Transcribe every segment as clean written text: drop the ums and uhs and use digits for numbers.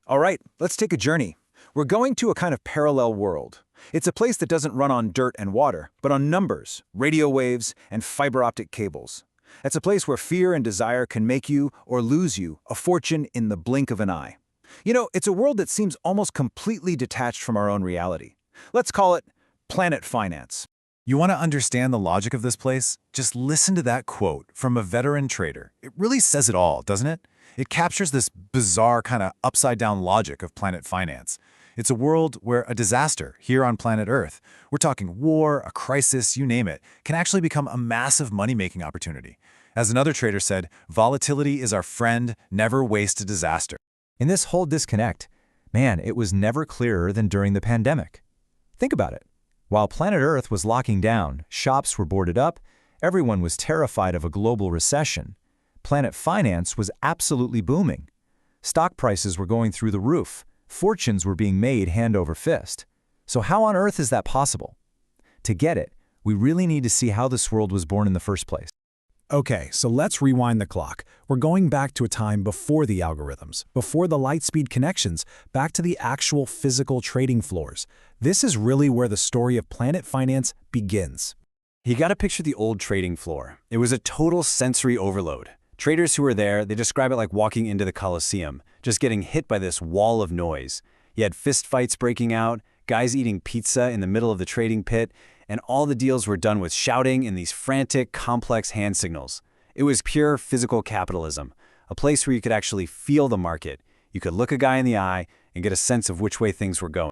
All right, let's take a journey. We're going to a kind of parallel world. It's a place that doesn't run on dirt and water, but on numbers, radio waves, and fiber-optic cables. It's a place where fear and desire can make you, or lose you, a fortune in the blink of an eye. You know, it's a world that seems almost completely detached from our own reality. Let's call it planet finance. You want to understand the logic of this place? Just listen to that quote from a veteran trader. It really says it all, doesn't it? It captures this bizarre kind of upside-down logic of planet finance. It's a world where a disaster here on planet Earth, we're talking war, a crisis, you name it, can actually become a massive money-making opportunity. As another trader said, volatility is our friend, never waste a disaster. In this whole disconnect, man, it was never clearer than during the pandemic. Think about it. While planet Earth was locking down, shops were boarded up, everyone was terrified of a global recession, planet finance was absolutely booming. Stock prices were going through the roof. Fortunes were being made hand over fist. So how on earth is that possible? To get it, we really need to see how this world was born in the first place. Okay, so let's rewind the clock. We're going back to a time before the algorithms, before the light-speed connections, back to the actual physical trading floors. This is really where the story of planet finance begins. You gotta picture the old trading floor. It was a total sensory overload. Traders who were there, they describe it like walking into the Colosseum, just getting hit by this wall of noise. You had fistfights breaking out, guys eating pizza in the middle of the trading pit, and all the deals were done with shouting and these frantic, complex hand signals. It was pure physical capitalism, a place where you could actually feel the market. You could look a guy in the eye and get a sense of which way things were going.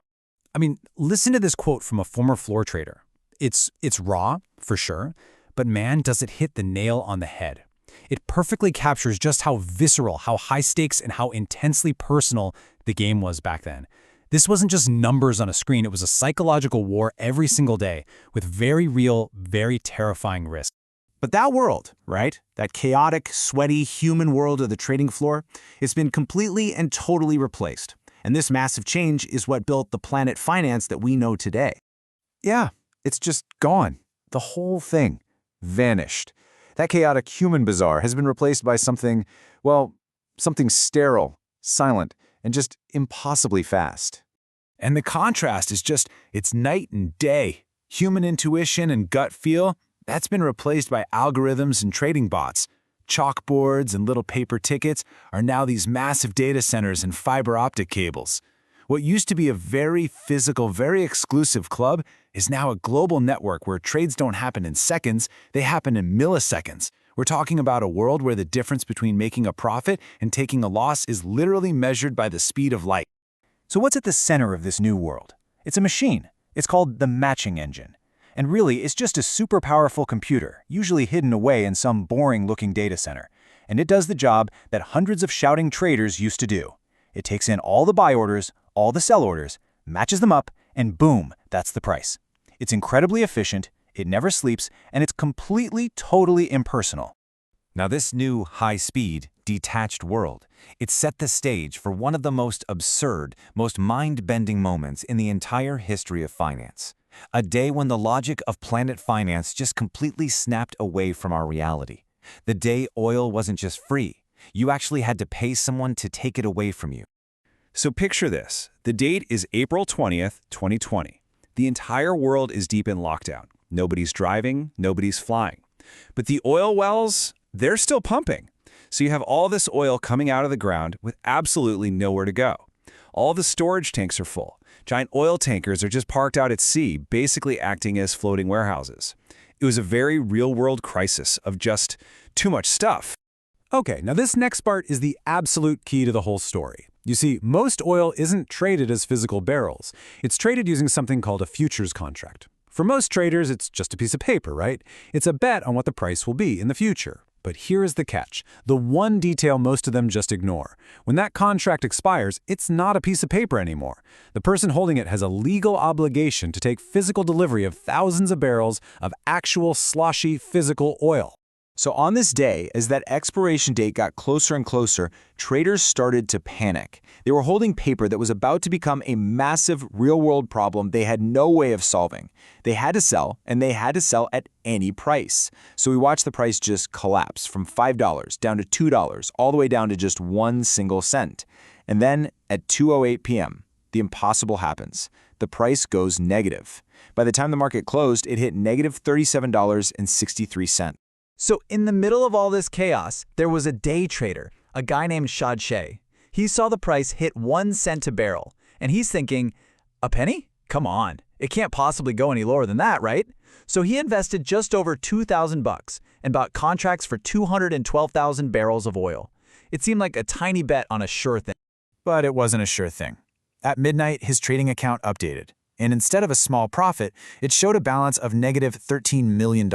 I mean, listen to this quote from a former floor trader. It's raw, for sure, but man, does it hit the nail on the head. It perfectly captures just how visceral, how high stakes, and how intensely personal the game was back then. This wasn't just numbers on a screen, it was a psychological war every single day with very real, very terrifying risks. But that world, right? That chaotic, sweaty, human world of the trading floor, it's been completely and totally replaced. And this massive change is what built the planet finance that we know today. Yeah, it's just gone. The whole thing vanished. That chaotic human bazaar has been replaced by something, well, something sterile, silent, and just impossibly fast. And the contrast is just, it's night and day. Human intuition and gut feel, that's been replaced by algorithms and trading bots. Chalkboards and little paper tickets are now these massive data centers and fiber-optic cables. What used to be a very physical, very exclusive club is now a global network where trades don't happen in seconds, they happen in milliseconds. We're talking about a world where the difference between making a profit and taking a loss is literally measured by the speed of light. So what's at the center of this new world? It's a machine. It's called the matching engine. And really, it's just a super powerful computer, usually hidden away in some boring-looking data center. And it does the job that hundreds of shouting traders used to do. It takes in all the buy orders, all the sell orders, matches them up, and boom, that's the price. It's incredibly efficient, it never sleeps, and it's completely, totally impersonal. Now this new, high-speed, detached world, it set the stage for one of the most absurd, most mind-bending moments in the entire history of finance. A day when the logic of planet finance just completely snapped away from our reality. The day oil wasn't just free. You actually had to pay someone to take it away from you. So picture this. The date is April 20th, 2020. The entire world is deep in lockdown. Nobody's driving, nobody's flying. But the oil wells, they're still pumping. So you have all this oil coming out of the ground with absolutely nowhere to go. All the storage tanks are full. Giant oil tankers are just parked out at sea, basically acting as floating warehouses. It was a very real-world crisis of just too much stuff. Okay, now this next part is the absolute key to the whole story. You see, most oil isn't traded as physical barrels. It's traded using something called a futures contract. For most traders, it's just a piece of paper, right? It's a bet on what the price will be in the future. But here is the catch, the one detail most of them just ignore. When that contract expires, it's not a piece of paper anymore. The person holding it has a legal obligation to take physical delivery of thousands of barrels of actual sloshy physical oil. So on this day, as that expiration date got closer and closer, traders started to panic. They were holding paper that was about to become a massive real-world problem they had no way of solving. They had to sell, and they had to sell at any price. So we watched the price just collapse from $5 down to $2, all the way down to just 1 single cent. And then, at 2:08 p.m., the impossible happens. The price goes negative. By the time the market closed, it hit negative $37.63. So in the middle of all this chaos, there was a day trader, a guy named Shad Sheh. He saw the price hit 1 cent a barrel, and he's thinking, a penny? Come on, it can't possibly go any lower than that, right? So he invested just over $2,000 and bought contracts for 212,000 barrels of oil. It seemed like a tiny bet on a sure thing. But it wasn't a sure thing. At midnight, his trading account updated, and instead of a small profit, it showed a balance of negative $13 million.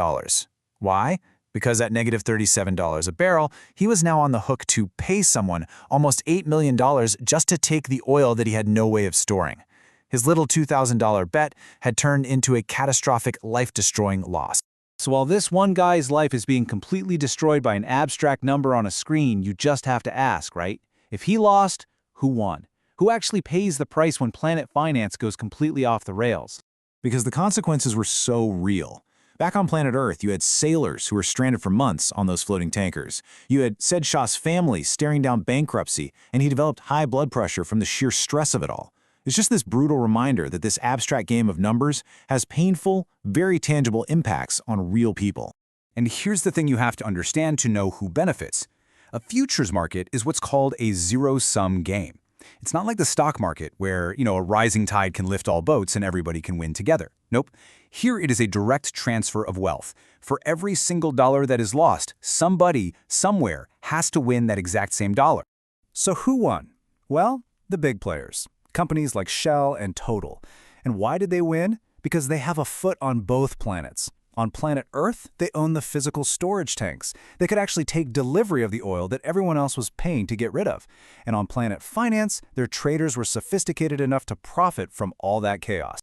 Why? Because at negative $37 a barrel, he was now on the hook to pay someone almost $8 million just to take the oil that he had no way of storing. His little $2,000 bet had turned into a catastrophic, life-destroying loss. So while this one guy's life is being completely destroyed by an abstract number on a screen, you just have to ask, right? If he lost, who won? Who actually pays the price when Planet Finance goes completely off the rails? Because the consequences were so real. Back on planet Earth, you had sailors who were stranded for months on those floating tankers. You had Said Shah's family staring down bankruptcy, and he developed high blood pressure from the sheer stress of it all. It's just this brutal reminder that this abstract game of numbers has painful, very tangible impacts on real people. And here's the thing you have to understand to know who benefits. A futures market is what's called a zero-sum game. It's not like the stock market where, a rising tide can lift all boats and everybody can win together. Nope. Here it is a direct transfer of wealth. For every single dollar that is lost, somebody, somewhere, has to win that exact same dollar. So who won? Well, the big players. Companies like Shell and Total. And why did they win? Because they have a foot on both planets. On planet Earth, they own the physical storage tanks. They could actually take delivery of the oil that everyone else was paying to get rid of. And on planet Finance, their traders were sophisticated enough to profit from all that chaos.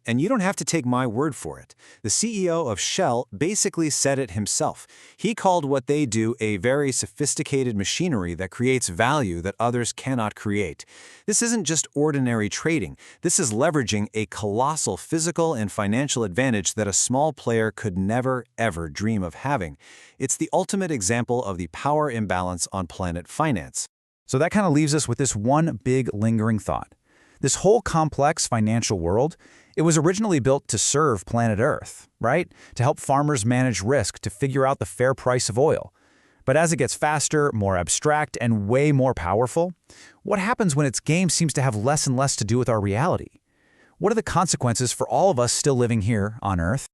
And you don't have to take my word for it. The CEO of Shell basically said it himself. He called what they do a very sophisticated machinery that creates value that others cannot create. This isn't just ordinary trading. This is leveraging a colossal physical and financial advantage that a small player could never, ever dream of having. It's the ultimate example of the power imbalance on Planet Finance. So that kind of leaves us with this one big lingering thought. This whole complex financial world, it was originally built to serve planet Earth, right? To help farmers manage risk, to figure out the fair price of oil. But as it gets faster, more abstract, and way more powerful, what happens when its game seems to have less and less to do with our reality? What are the consequences for all of us still living here on Earth?